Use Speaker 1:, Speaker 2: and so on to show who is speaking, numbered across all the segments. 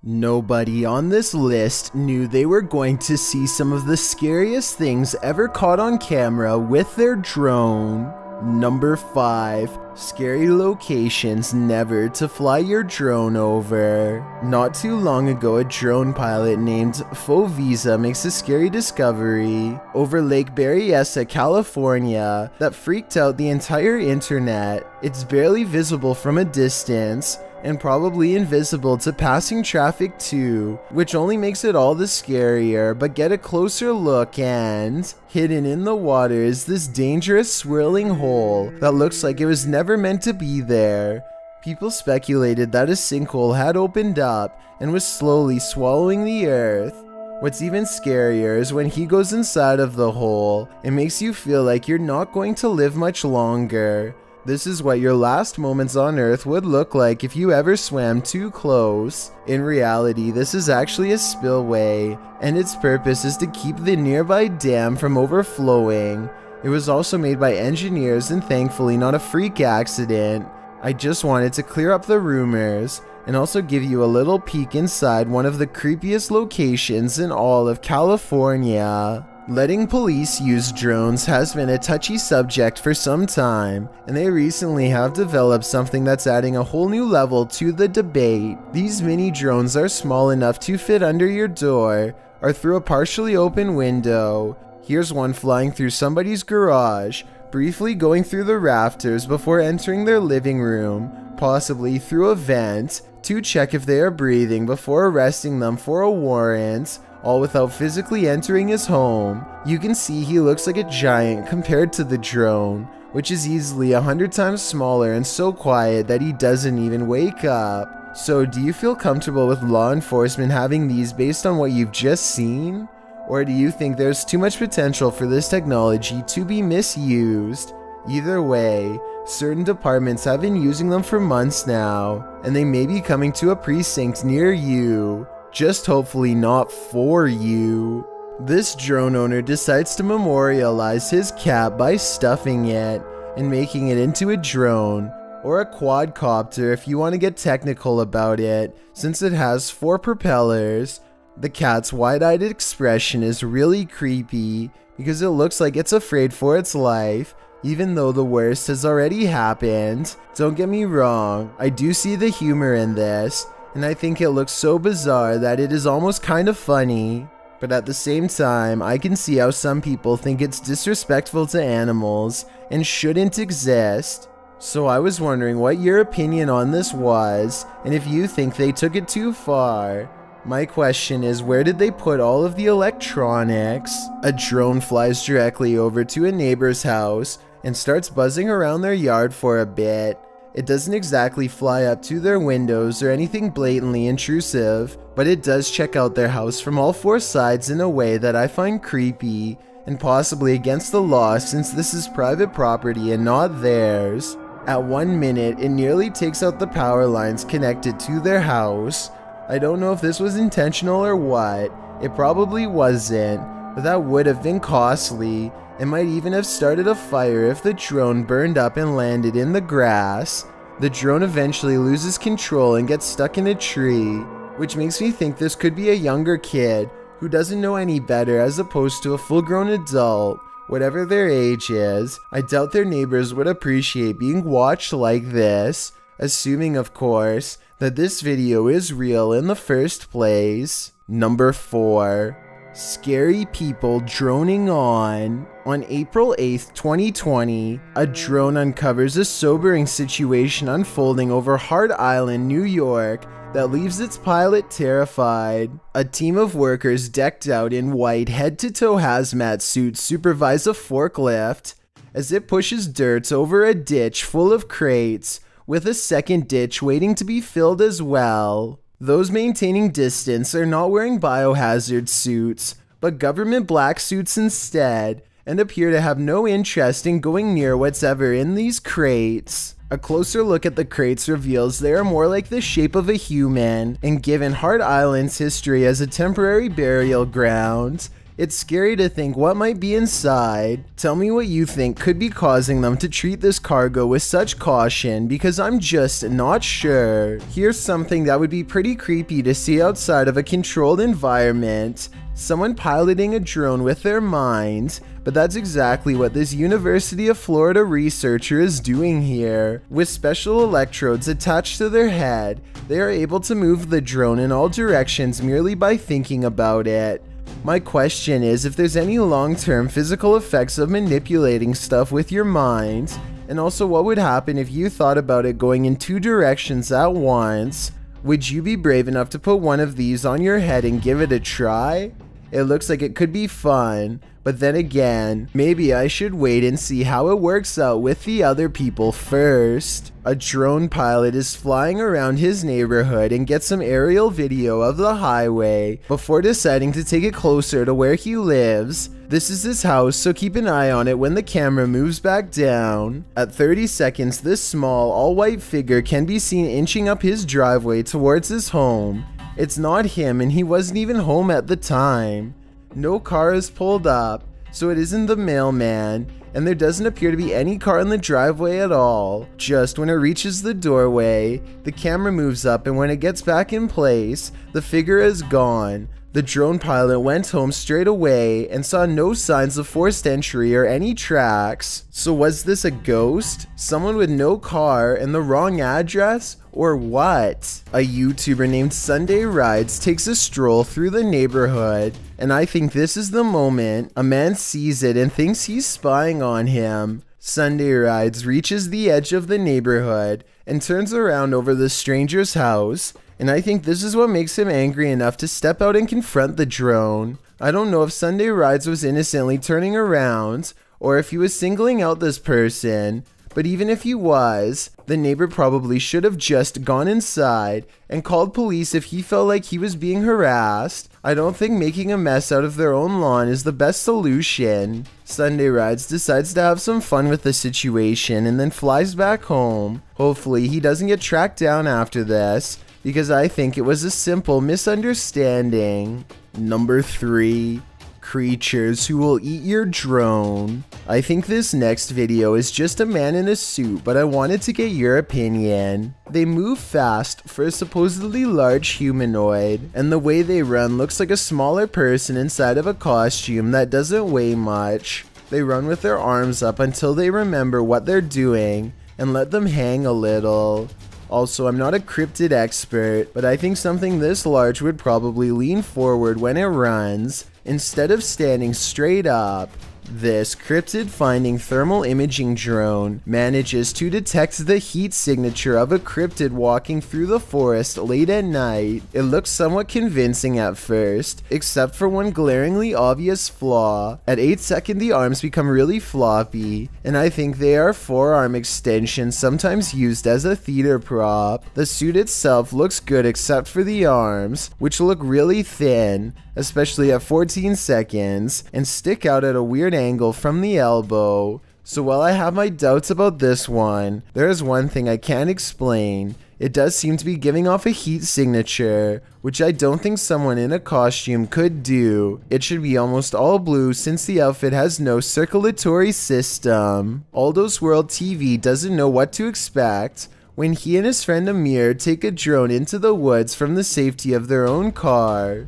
Speaker 1: Nobody on this list knew they were going to see some of the scariest things ever caught on camera with their drone. Number 5. Scary locations never to fly your drone over. Not too long ago, a drone pilot named Fovisa makes a scary discovery over Lake Berryessa, California that freaked out the entire internet. It's barely visible from a distance, and probably invisible to passing traffic too, which only makes it all the scarier. But get a closer look, and hidden in the water is this dangerous swirling hole that looks like it was never meant to be there. People speculated that a sinkhole had opened up and was slowly swallowing the earth. What's even scarier is when he goes inside of the hole, it makes you feel like you're not going to live much longer. This is what your last moments on Earth would look like if you ever swam too close. In reality, this is actually a spillway, and its purpose is to keep the nearby dam from overflowing. It was also made by engineers and thankfully not a freak accident. I just wanted to clear up the rumors and also give you a little peek inside one of the creepiest locations in all of California. Letting police use drones has been a touchy subject for some time, and they recently have developed something that's adding a whole new level to the debate. These mini drones are small enough to fit under your door or through a partially open window. Here's one flying through somebody's garage, briefly going through the rafters before entering their living room, possibly through a vent, to check if they are breathing before arresting them for a warrant, all without physically entering his home. You can see he looks like a giant compared to the drone, which is easily 100 times smaller and so quiet that he doesn't even wake up. So do you feel comfortable with law enforcement having these based on what you've just seen? Or do you think there's too much potential for this technology to be misused? Either way, certain departments have been using them for months now, and they may be coming to a precinct near you. Just hopefully not for you. This drone owner decides to memorialize his cat by stuffing it and making it into a drone, or a quadcopter if you want to get technical about it, since it has 4 propellers. The cat's wide-eyed expression is really creepy because it looks like it's afraid for its life, even though the worst has already happened. Don't get me wrong, I do see the humor in this, and I think it looks so bizarre that it is almost kind of funny. But at the same time, I can see how some people think it's disrespectful to animals and shouldn't exist. So I was wondering what your opinion on this was, and if you think they took it too far. My question is, where did they put all of the electronics? A drone flies directly over to a neighbor's house and starts buzzing around their yard for a bit. It doesn't exactly fly up to their windows or anything blatantly intrusive, but it does check out their house from all 4 sides in a way that I find creepy and possibly against the law, since this is private property and not theirs. At 1 minute, it nearly takes out the power lines connected to their house. I don't know if this was intentional or what. It probably wasn't, but that would have been costly. It might even have started a fire if the drone burned up and landed in the grass. The drone eventually loses control and gets stuck in a tree, which makes me think this could be a younger kid who doesn't know any better as opposed to a full-grown adult. Whatever their age is, I doubt their neighbors would appreciate being watched like this, assuming of course that this video is real in the first place. Number 4. Scary people droning on. On April 8th, 2020, a drone uncovers a sobering situation unfolding over Hart Island, New York, that leaves its pilot terrified. A team of workers decked out in white head-to-toe hazmat suits supervise a forklift as it pushes dirt over a ditch full of crates, with a second ditch waiting to be filled as well. Those maintaining distance are not wearing biohazard suits, but government black suits instead, and appear to have no interest in going near whatever in these crates. A closer look at the crates reveals they are more like the shape of a human, and given Hart Island's history as a temporary burial ground, It's scary to think what might be inside. Tell me what you think could be causing them to treat this cargo with such caution, because I'm just not sure. Here's something that would be pretty creepy to see outside of a controlled environment. Someone piloting a drone with their mind, but that's exactly what this University of Florida researcher is doing here. With special electrodes attached to their head, they are able to move the drone in all directions merely by thinking about it. My question is if there's any long-term physical effects of manipulating stuff with your mind, and also what would happen if you thought about it going in 2 directions at once. Would you be brave enough to put one of these on your head and give it a try? It looks like it could be fun, but then again, maybe I should wait and see how it works out with the other people first. A drone pilot is flying around his neighborhood and gets some aerial video of the highway before deciding to take it closer to where he lives. This is his house, so keep an eye on it when the camera moves back down. At 30 seconds, this small, all-white figure can be seen inching up his driveway towards his home. It's not him, and he wasn't even home at the time. No car is pulled up, so it isn't the mailman, and there doesn't appear to be any car in the driveway at all. Just when it reaches the doorway, the camera moves up, and when it gets back in place, the figure is gone. The drone pilot went home straight away and saw no signs of forced entry or any tracks. So was this a ghost? Someone with no car and the wrong address? Or what? A YouTuber named Sunday Rides takes a stroll through the neighborhood, and I think this is the moment a man sees it and thinks he's spying on him. Sunday Rides reaches the edge of the neighborhood and turns around over the stranger's house, and I think this is what makes him angry enough to step out and confront the drone. I don't know if Sunday Rides was innocently turning around, or if he was singling out this person, but even if he was, the neighbor probably should have just gone inside and called police if he felt like he was being harassed. I don't think making a mess out of their own lawn is the best solution. Sunday Rides decides to have some fun with the situation and then flies back home. Hopefully he doesn't get tracked down after this, because I think it was a simple misunderstanding. Number 3. Creatures who will eat your drone. I think this next video is just a man in a suit, but I wanted to get your opinion. They move fast for a supposedly large humanoid, and the way they run looks like a smaller person inside of a costume that doesn't weigh much. They run with their arms up until they remember what they're doing, and let them hang a little. Also, I'm not a cryptid expert, but I think something this large would probably lean forward when it runs, instead of standing straight up. This cryptid finding thermal imaging drone manages to detect the heat signature of a cryptid walking through the forest late at night. It looks somewhat convincing at first, except for one glaringly obvious flaw. At 8 seconds, the arms become really floppy, and I think they are forearm extensions sometimes used as a theater prop. The suit itself looks good except for the arms, which look really thin, especially at 14 seconds, and stick out at a weird angle from the elbow. So while I have my doubts about this one, there is one thing I can't explain. It does seem to be giving off a heat signature, which I don't think someone in a costume could do. It should be almost all blue since the outfit has no circulatory system. Aldo's World TV doesn't know what to expect when he and his friend Amir take a drone into the woods from the safety of their own car.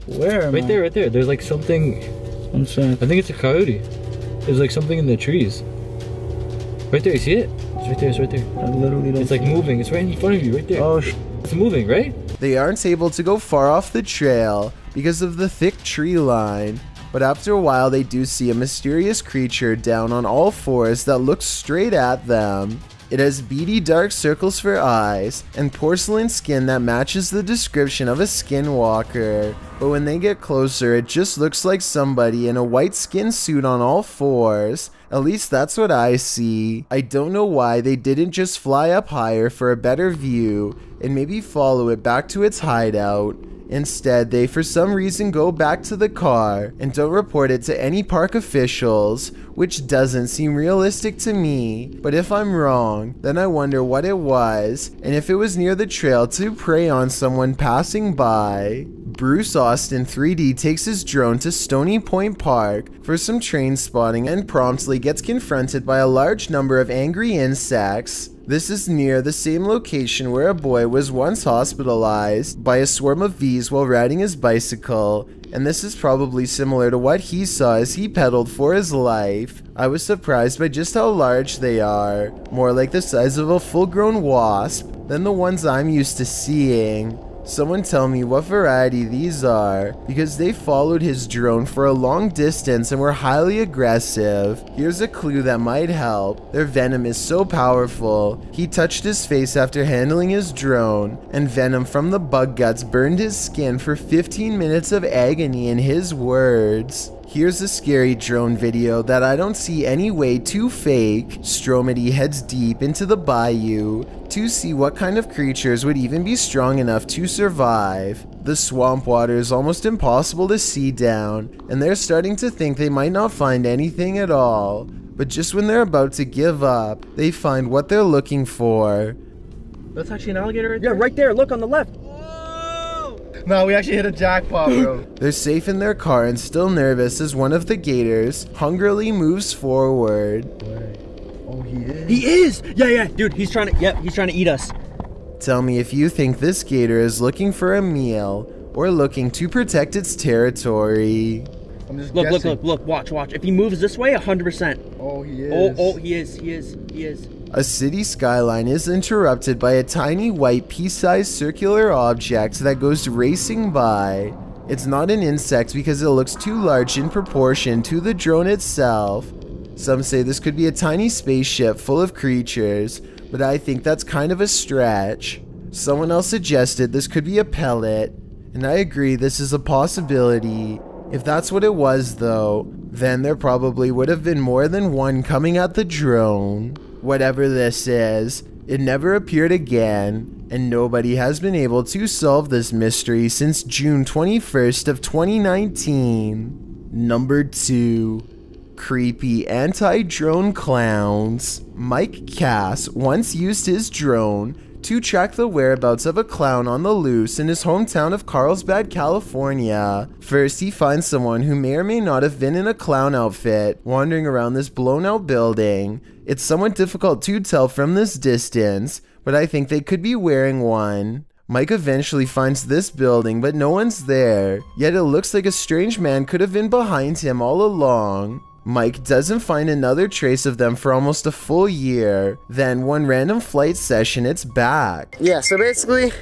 Speaker 2: Where? Right there, right there. There's like something. I think it's a coyote. There's like something in the trees. Right there, you see it? It's right there, it's right there. I literally don't. It's like moving. It's right in front of you, right there. Oh, it's moving, right?
Speaker 1: They aren't able to go far off the trail because of the thick tree line, but after a while they do see a mysterious creature down on all fours that looks straight at them. It has beady dark circles for eyes and porcelain skin that matches the description of a skinwalker, but when they get closer it just looks like somebody in a white skin suit on all fours. At least that's what I see. I don't know why they didn't just fly up higher for a better view and maybe follow it back to its hideout. Instead, they for some reason go back to the car and don't report it to any park officials, which doesn't seem realistic to me. But if I'm wrong, then I wonder what it was and if it was near the trail to prey on someone passing by. Bruce Austin 3D takes his drone to Stony Point Park for some train spotting and promptly gets confronted by a large number of angry insects. This is near the same location where a boy was once hospitalized by a swarm of bees while riding his bicycle, and this is probably similar to what he saw as he pedaled for his life. I was surprised by just how large they are, more like the size of a full-grown wasp than the ones I'm used to seeing. Someone tell me what variety these are, because they followed his drone for a long distance and were highly aggressive. Here's a clue that might help. Their venom is so powerful. He touched his face after handling his drone, and venom from the bug guts burned his skin for 15 minutes of agony in his words. Here's a scary drone video that I don't see any way to fake. Stromedy heads deep into the bayou to see what kind of creatures would even be strong enough to survive. The swamp water is almost impossible to see down, and they're starting to think they might not find anything at all. But just when they're about to give up, they find what they're looking for.
Speaker 3: That's actually an alligator right there? Yeah, right there. Look on the left. No, we actually hit a jackpot, bro.
Speaker 1: They're safe in their car and still nervous as one of the gators hungrily moves forward.
Speaker 3: Oh, he is? He is! Yeah, dude, he's trying to eat us.
Speaker 1: Tell me if you think this gator is looking for a meal or looking to protect its territory.
Speaker 3: I'm just guessing. Look, watch. If he moves this way, 100%. Oh, he is. Oh, he is.
Speaker 1: A city skyline is interrupted by a tiny white pea-sized circular object that goes racing by. It's not an insect because it looks too large in proportion to the drone itself. Some say this could be a tiny spaceship full of creatures, but I think that's kind of a stretch. Someone else suggested this could be a pellet, and I agree this is a possibility. If that's what it was though, then there probably would have been more than one coming at the drone. Whatever this is, it never appeared again, and nobody has been able to solve this mystery since June 21st of 2019. Number 2. Creepy anti-drone clowns. Mike Cass once used his drone to track the whereabouts of a clown on the loose in his hometown of Carlsbad, California. First, he finds someone who may or may not have been in a clown outfit wandering around this blown-out building. It's somewhat difficult to tell from this distance, but I think they could be wearing one. Mike eventually finds this building, but no one's there, yet it looks like a strange man could have been behind him all along. Mike doesn't find another trace of them for almost a full year. Then one random flight session, it's back.
Speaker 4: Yeah, so basically,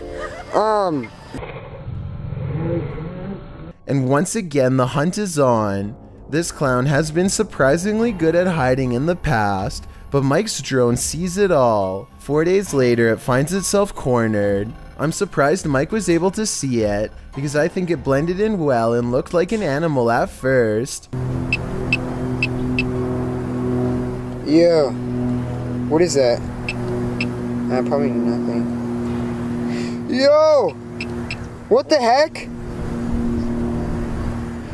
Speaker 1: And once again, the hunt is on. This clown has been surprisingly good at hiding in the past, but Mike's drone sees it all. 4 days later, it finds itself cornered. I'm surprised Mike was able to see it, because I think it blended in well and looked like an animal at first.
Speaker 4: Yo, what is that? Probably nothing. Yo, what the heck?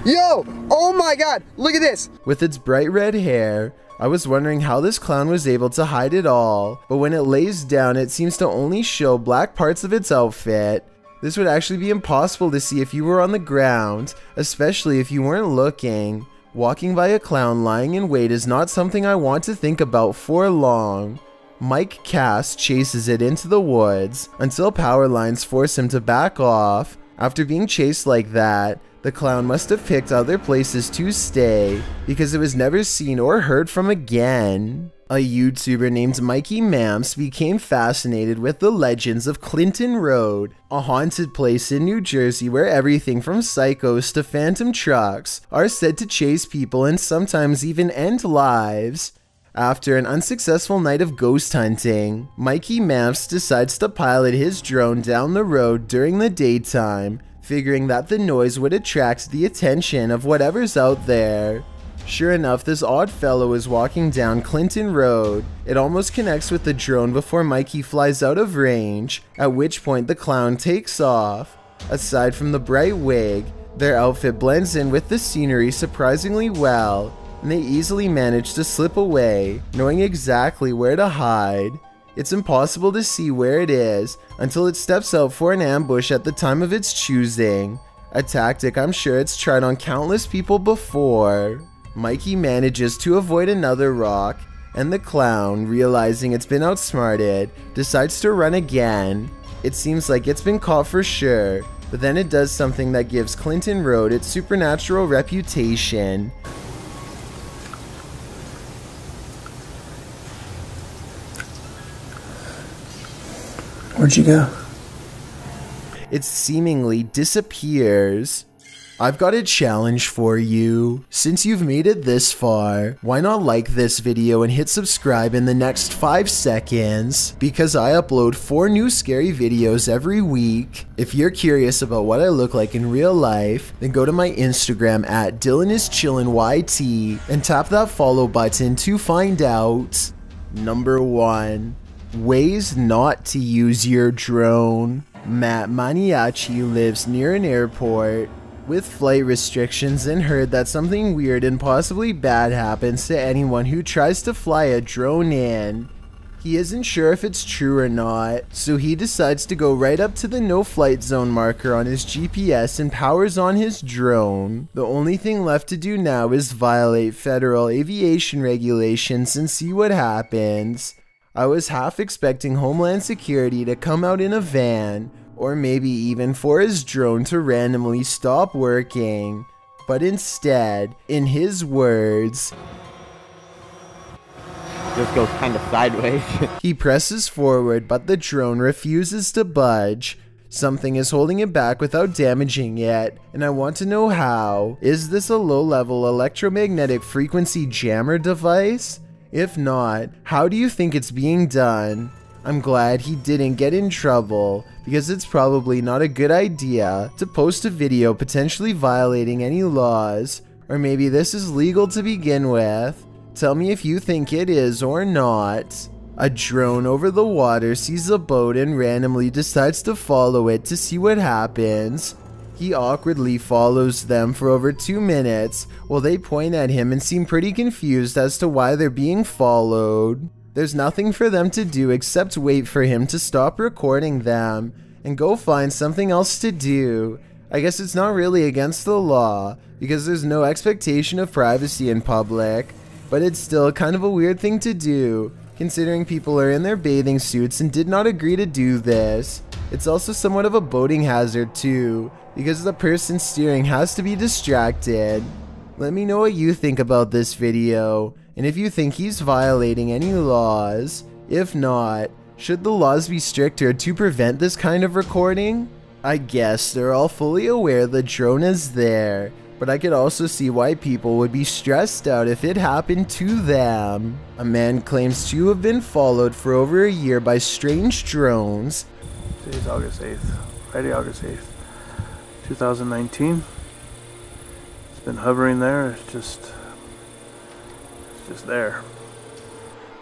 Speaker 4: Yo, oh my god, look at this.
Speaker 1: With its bright red hair, I was wondering how this clown was able to hide it all, but when it lays down, it seems to only show black parts of its outfit. This would actually be impossible to see if you were on the ground, especially if you weren't looking. Walking by a clown lying in wait is not something I want to think about for long. Mike Cass chases it into the woods until power lines force him to back off. After being chased like that, the clown must have picked other places to stay because it was never seen or heard from again. A YouTuber named Mikey Mamps became fascinated with the legends of Clinton Road, a haunted place in New Jersey where everything from psychos to phantom trucks are said to chase people and sometimes even end lives. After an unsuccessful night of ghost hunting, Mikey Mamps decides to pilot his drone down the road during the daytime, figuring that the noise would attract the attention of whatever's out there. Sure enough, this odd fellow is walking down Clinton Road. It almost connects with the drone before Mikey flies out of range, at which point the clown takes off. Aside from the bright wig, their outfit blends in with the scenery surprisingly well, and they easily manage to slip away, knowing exactly where to hide. It's impossible to see where it is until it steps out for an ambush at the time of its choosing. A tactic I'm sure it's tried on countless people before. Mikey manages to avoid another rock, and the clown, realizing it's been outsmarted, decides to run again. It seems like it's been caught for sure, but then it does something that gives Clinton Road its supernatural reputation.
Speaker 3: Where'd you go?
Speaker 1: It seemingly disappears. I've got a challenge for you. Since you've made it this far, why not like this video and hit subscribe in the next 5 seconds? Because I upload 4 new scary videos every week. If you're curious about what I look like in real life, then go to my Instagram at DylanIsChillinYT and tap that follow button to find out. Number 1. Ways not to use your drone. Matt Maniaci lives near an airport with flight restrictions and heard that something weird and possibly bad happens to anyone who tries to fly a drone in. He isn't sure if it's true or not, so he decides to go right up to the no flight zone marker on his GPS and powers on his drone. The only thing left to do now is violate federal aviation regulations and see what happens. I was half expecting Homeland Security to come out in a van, or maybe even for his drone to randomly stop working. But instead, in his words,
Speaker 5: just goes kind of sideways.
Speaker 1: He presses forward, but the drone refuses to budge. Something is holding it back without damaging it, and I want to know how. Is this a low-level electromagnetic frequency jammer device? If not, how do you think it's being done? I'm glad he didn't get in trouble, because it's probably not a good idea to post a video potentially violating any laws, or maybe this is legal to begin with. Tell me if you think it is or not. A drone over the water sees a boat and randomly decides to follow it to see what happens. He awkwardly follows them for over 2 minutes while they point at him and seem pretty confused as to why they're being followed. There's nothing for them to do except wait for him to stop recording them and go find something else to do. I guess it's not really against the law because there's no expectation of privacy in public, but it's still kind of a weird thing to do considering people are in their bathing suits and did not agree to do this. It's also somewhat of a boating hazard too, because the person steering has to be distracted. Let me know what you think about this video, and if you think he's violating any laws. If not, should the laws be stricter to prevent this kind of recording? I guess they're all fully aware the drone is there, but I could also see why people would be stressed out if it happened to them. A man claims to have been followed for over a year by strange drones.
Speaker 3: Today's August 8th, Friday, August 8th, 2019. It's been hovering there, it's just there.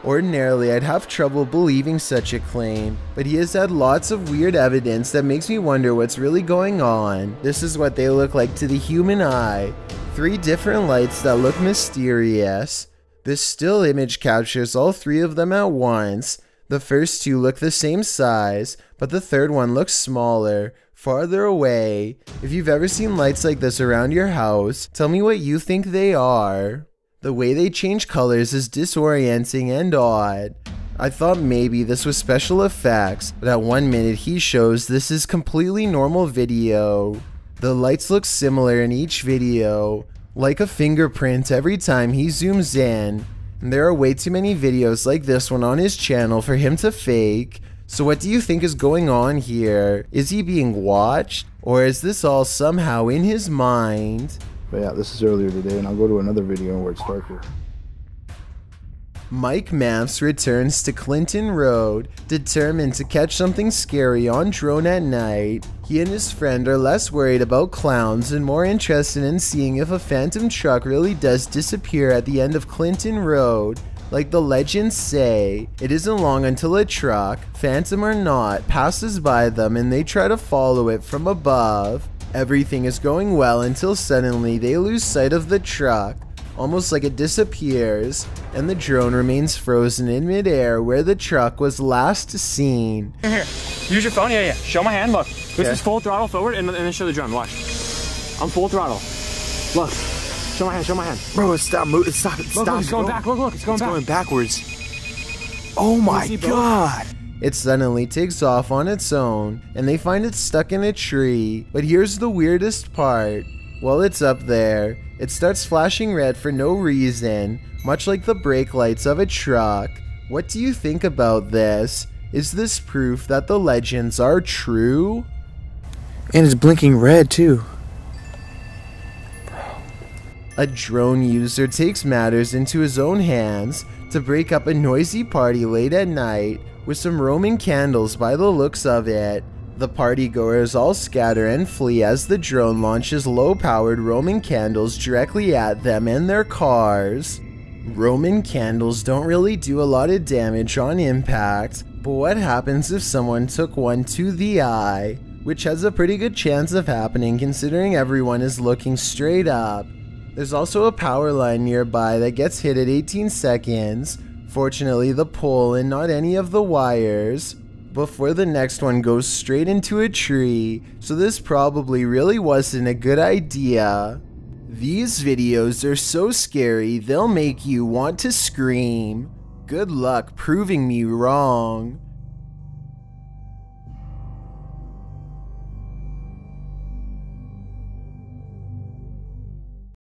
Speaker 1: Ordinarily, I'd have trouble believing such a claim, but he has had lots of weird evidence that makes me wonder what's really going on. This is what they look like to the human eye. 3 different lights that look mysterious. This still image captures all 3 of them at once. The first 2 look the same size, but the third one looks smaller, farther away. If you've ever seen lights like this around your house, tell me what you think they are. The way they change colors is disorienting and odd. I thought maybe this was special effects, but at 1 minute he shows this is completely normal video. The lights look similar in each video, like a fingerprint every time he zooms in. And there are way too many videos like this one on his channel for him to fake. So what do you think is going on here? Is he being watched? Or is this all somehow in his mind?
Speaker 6: But yeah, this is earlier today, and I'll go to another video where it's darker.
Speaker 1: Mike Maths returns to Clinton Road, determined to catch something scary on drone at night. He and his friend are less worried about clowns and more interested in seeing if a phantom truck really does disappear at the end of Clinton Road. Like the legends say, it isn't long until a truck, phantom or not, passes by them and they try to follow it from above. Everything is going well until suddenly they lose sight of the truck, almost like it disappears, and the drone remains frozen in midair where the truck was last seen.
Speaker 7: Here, use your phone. Yeah. Show my hand. Look, this is full throttle forward, and then show the drone. Watch.
Speaker 5: I'm full throttle. Look. Show my hand, show my hand.
Speaker 6: Bro, stop moving. Stop.
Speaker 5: Look, it's going back. Look, it's going back.
Speaker 6: It's going backwards. Oh my god.
Speaker 1: It suddenly takes off on its own, and they find it stuck in a tree. But here's the weirdest part. While it's up there, it starts flashing red for no reason, much like the brake lights of a truck. What do you think about this? Is this proof that the legends are true?
Speaker 6: And it's blinking red too.
Speaker 1: A drone user takes matters into his own hands to break up a noisy party late at night with some Roman candles by the looks of it. The partygoers all scatter and flee as the drone launches low-powered Roman candles directly at them and their cars. Roman candles don't really do a lot of damage on impact, but what happens if someone took one to the eye? Which has a pretty good chance of happening considering everyone is looking straight up. There's also a power line nearby that gets hit at 18 seconds, fortunately the pole and not any of the wires, before the next one goes straight into a tree, so this probably really wasn't a good idea. These videos are so scary they'll make you want to scream. Good luck proving me wrong.